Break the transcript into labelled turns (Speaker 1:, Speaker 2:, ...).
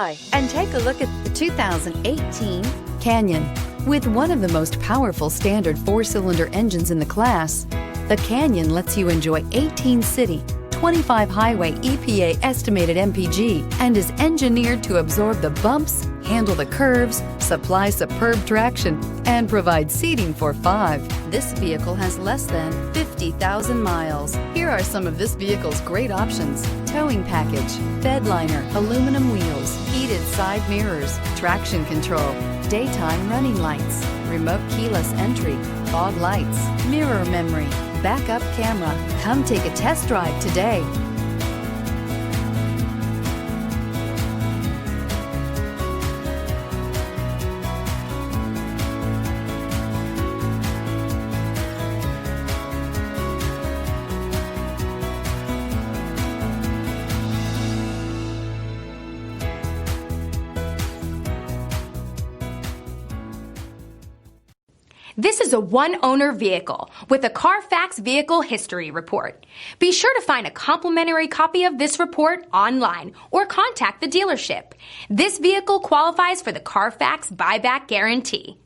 Speaker 1: And take a look at the 2018 Canyon. With one of the most powerful standard 4-cylinder engines in the class, the Canyon lets you enjoy 18 city, 25 highway EPA estimated MPG and is engineered to absorb the bumps, handle the curves, supply superb traction, and provide seating for 5. This vehicle has less than 50,000 miles. Here are some of this vehicle's great options: towing package, bed liner, aluminum wheels, heated side mirrors, traction control, daytime running lights, remote keyless entry, fog lights, mirror memory, backup camera. Come take a test drive today.
Speaker 2: This is a one-owner vehicle with a CARFAX Vehicle History Report. Be sure to find a complimentary copy of this report online or contact the dealership. This vehicle qualifies for the CARFAX Buyback Guarantee.